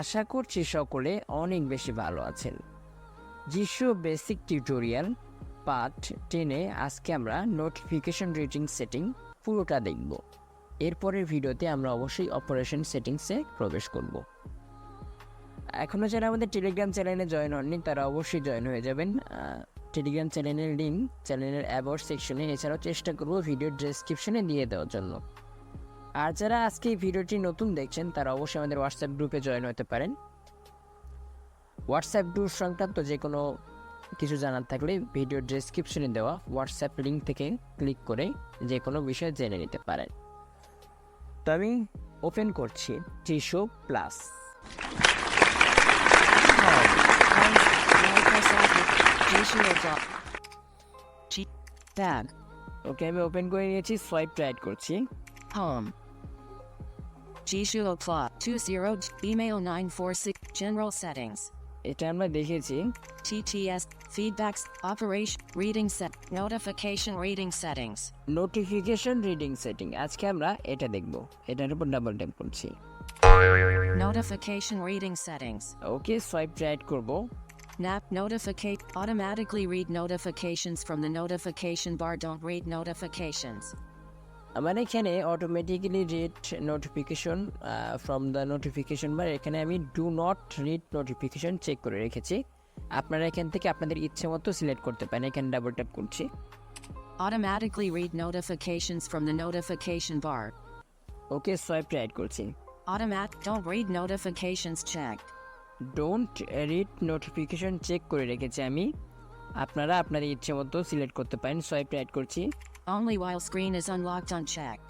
আশা করছি সকলে অনেক বেশি ভালো আছেন। জিশো বেসিক টিউটোরিয়াল পার্ট 10-এ আজকে আমরা নোটিফিকেশন রেটিং সেটিং পুরোটা দেখব। এরপরের ভিডিওতে আমরা অবশ্যই অপারেশন সেটিংসে প্রবেশ করব। এখনও যারা আমাদের টেলিগ্রাম চ্যানেলে জয়েন হননি তারা অবশ্যই জয়েন হয়ে যাবেন। টেলিগ্রাম চ্যানেলের লিঙ্ক চ্যানেলের অ্যাবাউট সেকশনে, এছাড়াও চেষ্টা করব ভিডিওর ডেসক্রিপশনে দিয়ে দেওয়ার জন্য। আর যারা আজকে এই ভিডিওটি নতুন দেখছেন তারা অবশ্যই আমাদের হোয়াটসঅ্যাপ গ্রুপে জয়েন হতে পারেন। হোয়াটসঅ্যাপ গ্রুপ সংক্রান্ত যে কোনো কিছু জানার থাকলে ভিডিও ডেসক্রিপশনে দেওয়া হোয়াটসঅ্যাপ লিঙ্ক থেকে ক্লিক করে যে কোনো বিষয় জেনে নিতে পারেন। তো আমি ওপেন করছি জিশো প্লাস। ওকে, আমি ওপেন করে নিয়েছি, সোয়াইপ রাইট করছি। Home. Jieshuo plot 20 email 946 general settings. এটা আমরা দেখেছি। TTS feedbacks operation reading set notification reading settings. Notification reading setting, আজকে আমরা এটা দেখব। এটার উপর ডাবল ট্যাপ করছি। Notification reading settings. ওকে, সোয়াইপ রাইট করব। Nap notificate automatically read notifications from the notification bar. Don't read notifications. আমার এখানে automatically read notification from the notification bar, এখানে আমি do not read notification check করে রেখেছি। আপনারা এখান থেকে আপনাদের ইচ্ছে মতো সিলেক্ট করতে পারেন। এখানে ডাবল ট্যাপ করছি। Automatically read notifications from the notification bar. Okay, swipe right করছি। Don't read notifications checked. Don't read notification check করে রেখেছি আমি। আপনারা আপনাদের ইচ্ছে মতো সিলেক্ট করতে পারেন। সোয়াইপ রাইট করছি। Only while screen is unlocked unchecked.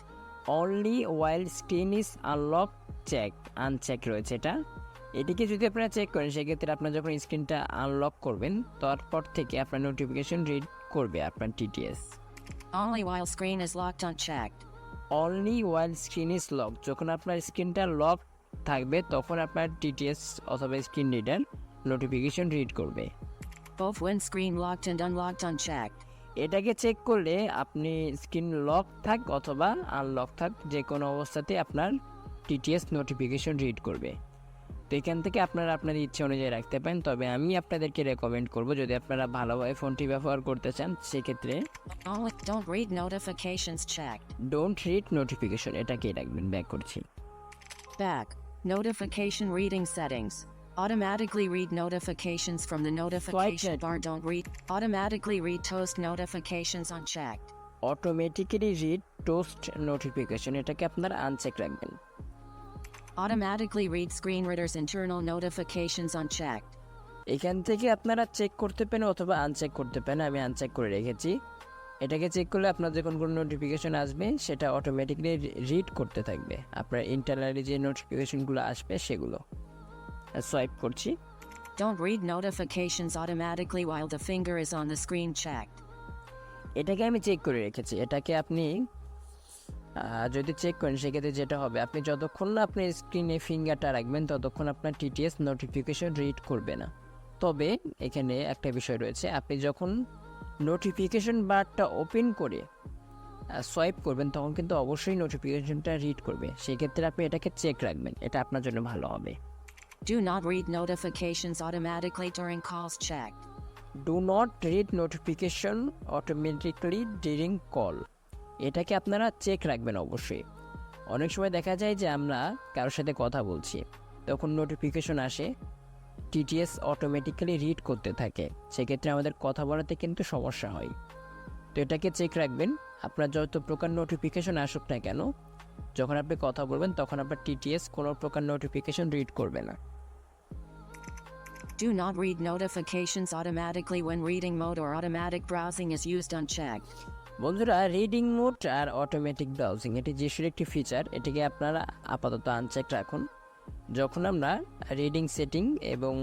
Only while screen is unlock check, uncheck রয়েছে এটা। এটিকে যদি আপনারা চেক করেন সেক্ষেত্রে আপনারা যখন স্ক্রিনটা আনলক করবেন তারপর থেকে আপনার নোটিফিকেশন রিড করবে আপনার TTS. Only while screen is locked unchecked. Only while screen is lock, যখন আপনার স্ক্রিনটা লক থাকবে তখন আপনার টিটিএস অথবা স্ক্রিন রিডার নোটিফিকেশন রিড করবে। Both when screen locked and unlocked unchecked. এটাকে চেক করলে আপনি স্ক্রিন লক থাক অথবা আনলক থাক যে কোনো অবস্থাতে আপনার টিটিএস নোটিফিকেশন রিড করবে। তো এখান থেকে আপনারা আপনাদের ইচ্ছে অনুযায়ী রাখতে পারেন। তবে আমি আপনাদেরকে রেকমেন্ড করব, যদি আপনারা ভালোভাবে ফোনটি ব্যবহার করতে চান সেক্ষেত্রে Don't read notifications checked. Don't read notification এটাকেই রাখবেন। ব্যাক করছি। Back. Notification reading settings. Automatically read notifications from the notification bar. Don't read. Automatically read toast notifications unchecked. Automatically read toast notification, এটাকে আপনারা আনচেক রাখবেন। Automatically read screen reader's internal notifications unchecked. এখান থেকে আপনারা check করতে পারেন অথবা uncheck করতে পারেন। আমি আনচেক করে রেখেছি। এটাকে চেক করলে আপনার যখন কোনো নোটিফিকেশন আসবে সেটা অটোমেটিক্যালি রিড করতে থাকবে আপনার ইন্টারনালি যে নোটিফিকেশনগুলো আসবে সেগুলো। সোয়াইপ করছি। Don't read notifications automatically while the finger is on the screen checked. এটাকে আমি চেক করে রেখেছি। এটাকে আপনি যদি চেক করেন সেক্ষেত্রে যেটা হবে, আপনি যতক্ষণ না আপনি স্ক্রিনে ফিঙ্গারটা রাখবেন ততক্ষণ আপনার টিটিএস নোটিফিকেশন রিড করবে না। তবে এখানে একটা বিষয় রয়েছে, আপনি যখন নোটিফিকেশন বারটা ওপেন করে সোয়াইপ করবেন তখন কিন্তু অবশ্যই নোটিফিকেশনটা রিড করবে। সেক্ষেত্রে আপনি এটাকে চেক রাখবেন, এটা আপনার জন্য ভালো হবে। Do not read notifications automatically during calls checked. Do not read notification automatically during call, এটাকে আপনারা চেক রাখবেন অবশ্যই। অনেক সময় দেখা যায় যে আমরা কারোর সাথে কথা বলছি, তখন নোটিফিকেশন আসে, টিটিএস অটোমেটিক্যালি রিড করতে থাকে, সেক্ষেত্রে আমাদের কথা বলাতে কিন্তু সমস্যা হয়। তো এটাকে চেক রাখবেন। আপনার যত প্রকার নোটিফিকেশন আসুক না কেন, যখন আপনি কথা বলবেন তখন আপনার টিটিএস কোনো প্রকার নোটিফিকেশন রিড করবে না। Do not read notifications automatically when reading mode or automatic browsing is used unchecked. বন্ধুরা, রিডিং মোড আর অটোমেটিক ব্রাউজিং এটি জিশোর একটি ফিচার, এটিকে আপনারা আপাতত আনচেক রাখুন। যখন আমরা রিডিং সেটিং এবং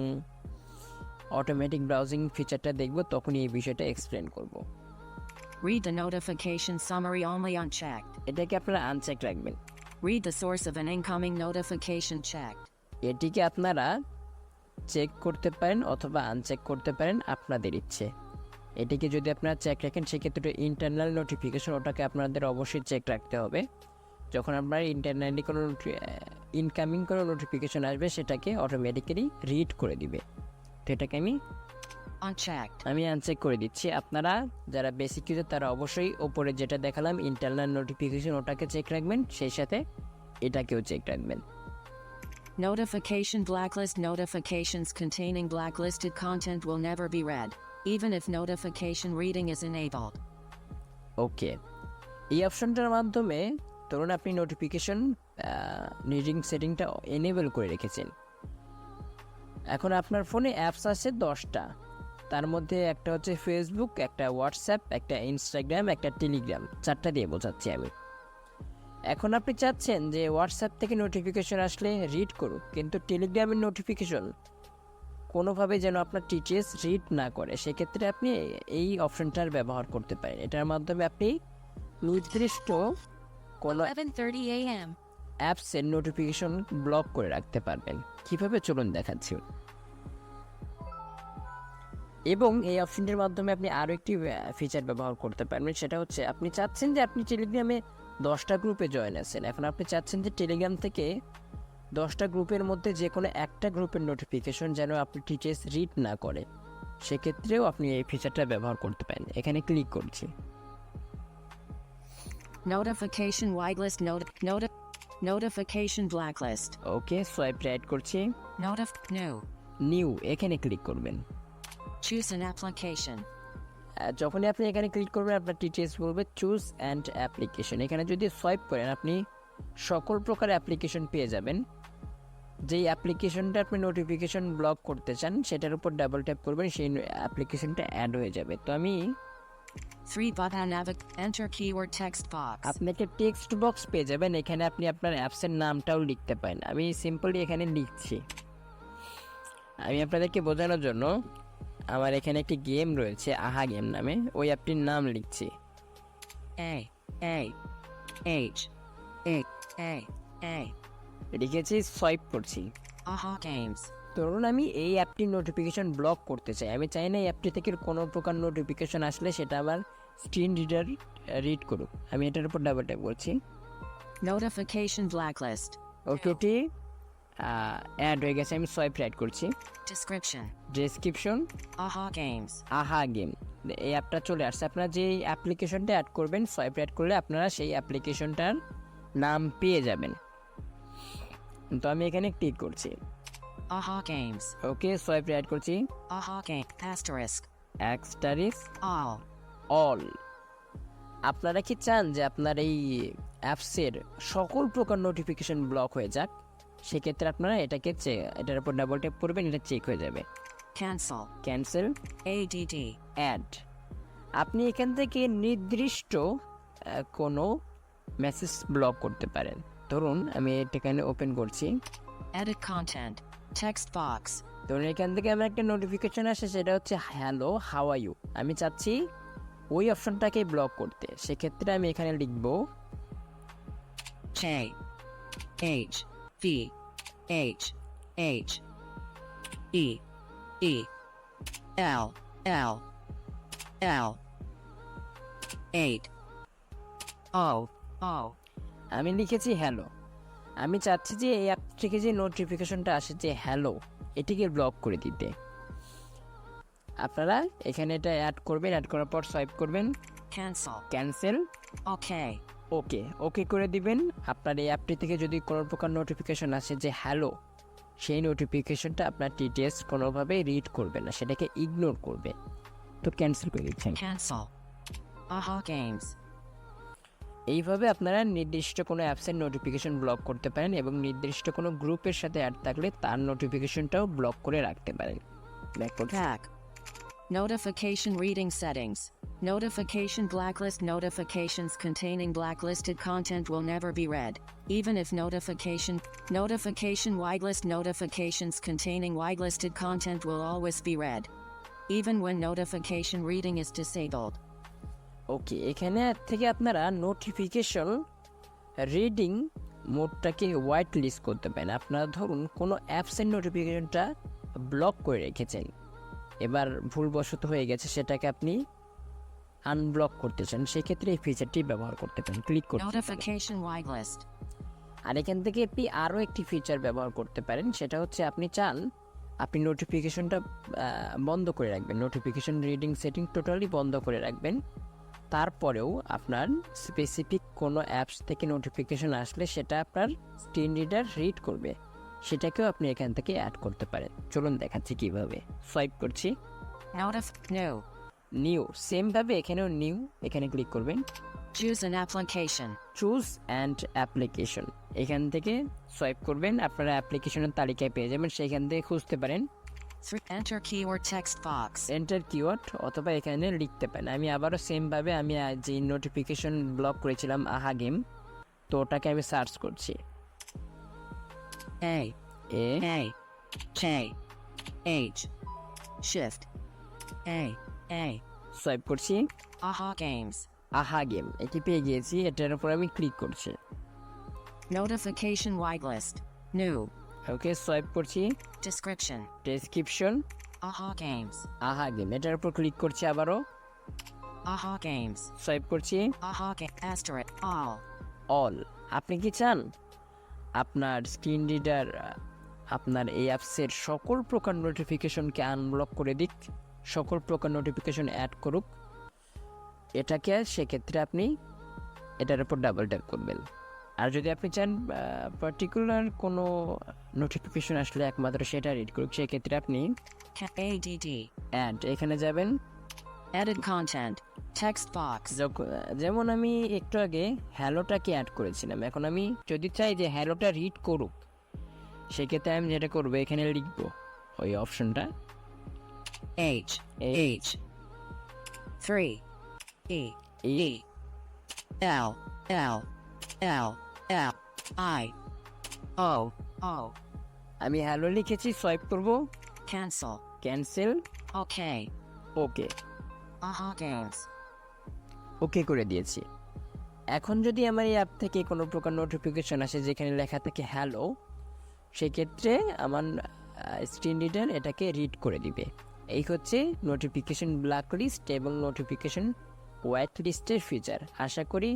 অটোমেটিক ব্রাউজিং ফিচারটা দেখব তখন এই বিষয়টা এক্সপ্লেন করব। Read the notification summary only unchecked. এটাকে আপনারা আনচেক রাখবেন। Read the source of an incoming notification checked. এটিকে আপনারা চেক করতে পারেন অথবা আনচেক করতে পারেন, আপনাদের ইচ্ছে। এটিকে যদি আপনারা চেক রাখেন সেক্ষেত্রে ইন্টারনাল নোটিফিকেশন, ওটাকে আপনাদের অবশ্যই চেক রাখতে হবে। যখন আপনার ইন্টারনালি কোনো ইনকামিং কোনো নোটিফিকেশন আসবে সেটাকে অটোমেটিক্যালি রিড করে দিবে। তো এটাকে Unchecked. আমি আনচেক করে দিচ্ছি। আপনারা যারা বেসিক ইউজার তারা অবশ্যই ওপরে যেটা দেখালাম ইন্টারনাল নোটিফিকেশন ওটাকে চেক রাখবেন, সেই সাথে এটাকেও চেক রাখবেন। Notification blacklist. Notifications containing blacklisted content will never be read, even if notification reading is enabled. ওকে, এই অপশনটার মাধ্যমে ধরুন আপনি নোটিফিকেশন রিডিং সেটিংটা এনেবল করে রেখেছেন। এখন আপনার ফোনে অ্যাপস আছে 10টা, তার মধ্যে একটা হচ্ছে ফেসবুক, একটা হোয়াটসঅ্যাপ, একটা ইনস্টাগ্রাম, একটা টেলিগ্রাম, 4টা দিয়ে বোঝাচ্ছি আমি। এখন আপনি চাচ্ছেন যে হোয়াটসঅ্যাপ থেকে নোটিফিকেশন আসলে রিড করুক, কিন্তু টেলিগ্রামের নোটিফিকেশন কোনোভাবে যেন আপনার টিটিএস রিড না করে, সেক্ষেত্রে আপনি এই অপশনটার ব্যবহার করতে পারেন। এটার মাধ্যমে আপনি নির্দিষ্ট কোনো 11:30 a.m. অ্যাপসের নোটিফিকেশন ব্লক করে রাখতে পারবেন। কীভাবে চলুন দেখাচ্ছি। এবং এই অপশনটির মাধ্যমে আপনি আরও একটি ফিচার ব্যবহার করতে পারবেন, সেটা হচ্ছে আপনি চাচ্ছেন যে আপনি টেলিগ্রামে 10টা গ্রুপে জয়েন আছেন, এখন আপনি চাচ্ছেন যে টেলিগ্রাম থেকে 10টা গ্রুপের মধ্যে যে কোনো একটা গ্রুপের নোটিফিকেশন যেন আপনি টিটিএস রিড না করে, সেক্ষেত্রেও আপনি এই ফিচারটা ব্যবহার করতে পারেন। এখানে ক্লিক করছি। Notification whitelist. Notification blacklist. ওকে, সোয়াইপ রাইট করছি, New. নিউ এখানে ক্লিক করবেন। Choose an application. যখনই আপনি এখানে ক্লিক করবেন আপনার টিটিএস বলবে চুজ অ্যান্ড অ্যাপ্লিকেশন। এখানে যদি সোয়াইপ করেন আপনি সকল প্রকার অ্যাপ্লিকেশন পেয়ে যাবেন। যেই অ্যাপ্লিকেশনটা আপনি নোটিফিকেশন ব্লক করতে চান সেটার উপর ডাবল ট্যাপ করবেন, সেই অ্যাপ্লিকেশনটা অ্যাড হয়ে যাবে। তো আমি 3 button enter keyword text box. আপনাকে টেক্সট বক্স পেয়ে যাবেন, এখানে আপনি আপনার অ্যাপসের নামটাও লিখতে পারেন। আমি সিম্পলি এখানে লিখছি, আমি আপনাদেরকে বোঝানোর জন্য আমার এখানে একটি গেম রয়েছে আহা গেম নামে, ওই অ্যাপটির নাম লিখছি। A H A লিখেছি, সোয়াইপ করছি। Aha games. ধরুন আমি এই অ্যাপটির নোটিফিকেশন ব্লক করতে চাই, আমি চাই না এই অ্যাপটি থেকে কোনো প্রকার নোটিফিকেশন আসলে সেটা আমার স্ক্রিন রিডার রিড করুক। আমি এটার উপর ডাবল ট্যাপ করছি। Notification blacklist. ওকে, এটি অ্যাড হয়ে গেছে। আমি সোয়াইপ রাইট করছি। Description. Description Aha games. আহা গেম, এই অ্যাপটা চলে আসছে। আপনারা যে অ্যাপ্লিকেশনটা অ্যাড করবেন সোয়াইপ রাইট করলে আপনারা সেই অ্যাপ্লিকেশনটার নাম পেয়ে যাবেন। তো আমি এখানে ক্লিক করছি। Aha games. ওকে, সোয়াইপ রাইট করছি। Aha game. Asterisk. এক্সটারিস All. All. আপনারা কি চান যে আপনার এই অ্যাপসের সকল প্রকার নোটিফিকেশন ব্লক হয়ে যাক? সেক্ষেত্রে আপনারা এটার উপর ডাবল ট্যাপ করবেন, এটা চেক হয়ে যাবে। Cancel. Cancel ADD. অ্যাড। আপনি এখান থেকে নির্দিষ্ট কোনো মেসেজ ব্লক করতে পারেন। ধরুন আমি এখানে ওপেন করছি। Edit content. Text box. ধরুন এখান থেকে আমার একটা নোটিফিকেশন আসে, সেটা হচ্ছে হ্যালো হাউ আর ইউ। আমি চাচ্ছি ওই অপশনটাকে ব্লক করতে, সেক্ষেত্রে আমি এখানে লিখব J H V H H E E L L L 8 O O. আমি লিখেছি হ্যালো। আমি চাচ্ছি যে এই অ্যাপ থেকে যে নোটিফিকেশনটা আসে যে হ্যালো, এটিকে ব্লক করে দিতে। আপনারা এখানে এটা অ্যাড করবেন, অ্যাড করার পর সোয়াইপ করবেন। Cancel. Cancel Okay. ওকে, ওকে করে দিবেন। আপনার এই অ্যাপটি থেকে যদি কোনো প্রকার নোটিফিকেশন আসে যে হ্যালো, সেই নোটিফিকেশনটা আপনার টিটিএস কোনোভাবে রিড করবে না, সেটাকে ইগনোর করবে। তো ক্যান্সেল করে দিচ্ছেন। Cancel. Aha games. এইভাবে আপনারা নির্দিষ্ট কোনো অ্যাপসের নোটিফিকেশন ব্লক করতে পারেন এবং নির্দিষ্ট কোনো গ্রুপের সাথে অ্যাড থাকলে তার নোটিফিকেশনটাও ব্লক করে রাখতে পারেন। Back. Notification reading settings. Notification blacklist. Notifications containing blacklisted content will never be read, even if notification whitelist. Notifications containing whitelisted content will always be read, even when notification reading is disabled. ওকে, এখানে থেকে আপনারা notification reading মোডটাকে white list করতে পারেন। আপনারা ধরুন কোনো অ্যাপসের নোটিফিকেশনটা ব্লক করে রেখেছেন, এবার ভুলবশত হয়ে গেছে, সেটাকে আপনি আনব্লক করতে চান সেক্ষেত্রে এই ফিচারটি ব্যবহার করতে পারেন, ক্লিক করতে পারেন। Notification whitelist. আর এখান থেকে আপনি আরও একটি ফিচার ব্যবহার করতে পারেন, সেটা হচ্ছে আপনি চান আপনি নোটিফিকেশনটা বন্ধ করে রাখবেন, নোটিফিকেশন রিডিং সেটিং টোটালি বন্ধ করে রাখবেন। তারপরেও আপনার স্পেসিফিক কোনো অ্যাপস থেকে নোটিফিকেশন আসলে সেটা আপনার স্ক্রিন রিডার রিড করবে, সেটাকেও আপনি এখান থেকে অ্যাড করতে পারেন। চলুন দেখাচ্ছি কিভাবে। সোয়াইপ করছি, No. নিউ, সেমভাবে এখানেও নিউ, এখানে ক্লিক করবেন, Choose an application. Choose and application, এখান থেকে সোয়াইপ করবেন, আপনারা অ্যাপ্লিকেশনের তালিকায় পেয়ে যাবেন, সেখান থেকে খুঁজতে পারেন 3. Enter keyword text box. Enter keyword, অথবা এখানে লিখতে পারেন। আমি আবারও সেমভাবে আমি যে নোটিফিকেশন ব্লক করেছিলাম আহা গেম, তো ওটাকে আমি সার্চ করছি, A. A A. K. H. Shift. A. Swipe করছি, Aha Games. আহা গেম, এটি পেয়ে গিয়েছি, এটার উপর আমি ক্লিক করছি, Notification whitelist. New. ওকে সোয়াইপ করছি, Description. Description, Aha Games. আহা গেম, এটার উপর ক্লিক করছি, আবারও Aha Games. সোয়াইপ করছি, Aha Game. Asterisk. All. All. আপনি কি চান আপনার স্ক্রিন রিডার আপনার এই অ্যাপসের সকল প্রকার নোটিফিকেশনকে আনব্লক করে দিক, সকল প্রকার নোটিফিকেশন অ্যাড করুক? এটাকে সেক্ষেত্রে আপনি এটার উপর ডাবল ট্যাপ করবেন। আর যদি আপনি চান পার্টিকুলার কোনো নোটিফিকেশন আসলে একমাত্র সেটা রিড করুক, সেক্ষেত্রে আপনি ADD. অ্যাড, এখানে যাবেন, Edit content. Text box. যেমন আমি একটু আগে হ্যালোটাকে অ্যাড করেছিলাম, এখন আমি যদি চাই যে হ্যালোটা রিড করুক, সেক্ষেত্রে আমি যেটা করবো এখানে লিখবো ওই অপশনটা H. H. 3. E. E. L. L. L. L. I. O. O. আমি হ্যালো লিখেছি, সোয়াইপ করব, Cancel. Cancel, Okay. ওকে, Aha Games. ওকে করে দিয়েছি। এখন যদি আমার এই অ্যাপ থেকে কোনো প্রকার নোটিফিকেশন আসে যেখানে লেখা থাকে হ্যালো, সেক্ষেত্রে আমার স্ক্রিন রিডার এটাকে রিড করে দিবে। এই হচ্ছে নোটিফিকেশন ব্ল্যাক লিস্ট এবং নোটিফিকেশন হোয়াইট লিস্টের ফিচার। আশা করি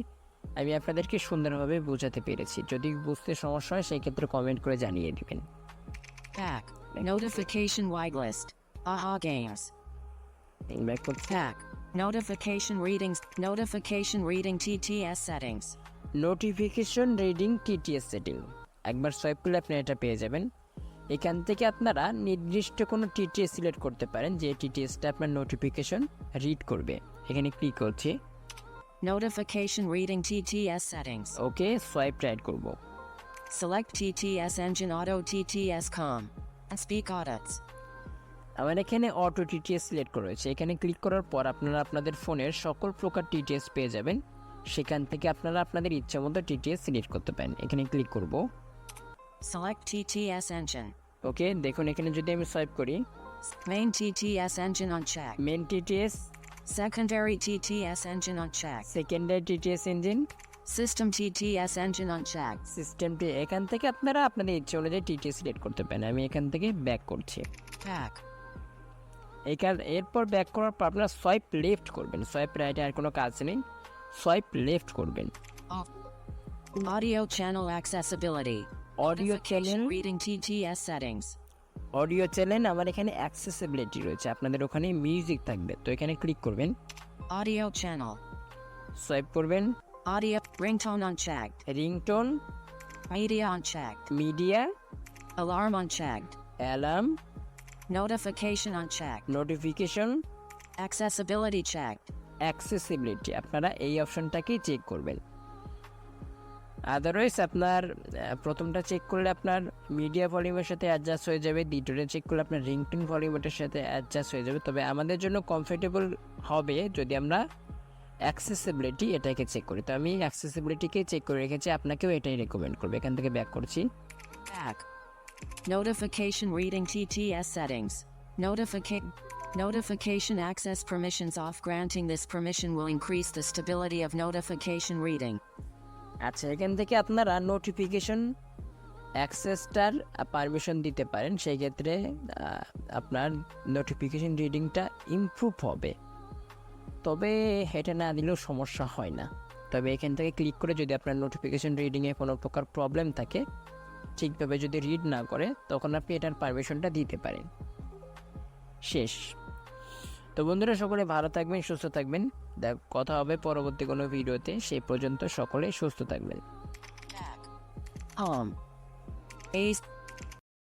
আমি আপনাদেরকে সুন্দরভাবে বোঝাতে পেরেছি। যদি বুঝতে সমস্যা হয় সেক্ষেত্রে কমেন্ট করে জানিয়ে দেবেন। Back. Notification whitelist. Aha Games. Back করছি, Back. Notification readings. Notification reading TTS settings. Notification reading TTS setting, একবার সোয়াইপ করলে আপনি এটা পেয়ে যাবেন। এখান থেকে আপনারা নির্দিষ্ট কোনো টিটিএস সিলেক্ট করতে পারেন যে টিটিএসটা আপনার নোটিফিকেশন রিড করবে। এখানে ক্লিক করছি, Notification reading TTS settings. ওকে সোয়াইপ রাইট করব, Select TTS engine auto TTS com. And speak audits. আমার এখানে অটো টিটিএস সিলেক্ট করা রয়েছে। এখানে ক্লিক করার পর আপনারা আপনাদের ফোনের সকল প্রকার টিটিএস পেয়ে যাবেন, সেখান থেকে আপনারা আপনাদের ইচ্ছা মতো টিটিএস সিলেক্ট করতে পারেন। এখানে ক্লিক করব, Select TTS engine. ওকে দেখুন এখানে যদি আমি সোয়াইপ করি, Main TTS engine unchecked. Main TTS, Secondary TTS engine unchecked. Secondary TTS engine, System TTS engine unchecked. সিস্টেমটি, এখান থেকে আপনারা আপনাদের ইচ্ছে অনুযায়ী টিটিএস সিলেক্ট করতে পারেন। আমি এখান থেকে ব্যাক করছি, Back. এরপর ব্যাক করার পর আপনারা সোয়াইপ লেফট করবেন, সোয়াইপ রাইটে আর কোনো কাজ নেই, সোয়াইপ লেফট করবেন। Off. Audio channel accessibility. Audio channel, Reading TTS settings. Audio channel আমার এখানে অ্যাক্সেসিবিলিটি রয়েছে, আপনাদের ওখানে মিউজিক থাকবে, তো এখানে ক্লিক করবেন, Audio channel. সোয়াইপ করবেন, Audio ringtone unchecked. Ringtone, Media unchecked. Media, Alarm unchecked. Alarm, Notification unchecked. Notification, Accessibility checked. Accessibility, আপনারা এই অপশনটাকেই চেক করবেন। আদারওয়াইজ আপনার প্রথমটা চেক করলে আপনার মিডিয়া ভলিউমের সাথে অ্যাডজাস্ট হয়ে যাবে, দ্বিতীয়টা চেক করলে আপনার রিংটোন ভলিউমের সাথে অ্যাডজাস্ট হয়ে যাবে। তবে আমাদের জন্য কমফোর্টেবল হবে যদি আমরা অ্যাক্সেসিবিলিটি এটাকে চেক করি, তো আমি অ্যাক্সেসিবিলিটিকেই চেক করে রেখেছি, আপনাকেও এটাই রেকমেন্ড করবো। এখান থেকে ব্যাক করছি, Back. Notification reading TTS settings. Notification access permissions off. Granting this permission will increase the stability of notification reading. আচ্ছা এখান থেকে আপনারা নোটিফিকেশন অ্যাক্সেসটার পারমিশন দিতে পারেন, সেই ক্ষেত্রে আপনার নোটিফিকেশন রিডিংটা ইমপ্রুভ হবে। তবে এটা না দিলেও সমস্যা হয় না। তবে এখান থেকে ক্লিক করে যদি আপনার নোটিফিকেশন রিডিংয়ে কোনো প্রকার প্রবলেম থাকে, ঠিকভাবে যদি রিড না করে, তখন আপনি এটার পারমিশনটা দিতে পারেন। শেষ। তো বন্ধুরা, সকলে ভালো থাকবেন, সুস্থ থাকবেন। কথা হবে পরবর্তী কোনো ভিডিওতে। সেই পর্যন্ত সকলে সুস্থ থাকবেন। Home. Ace.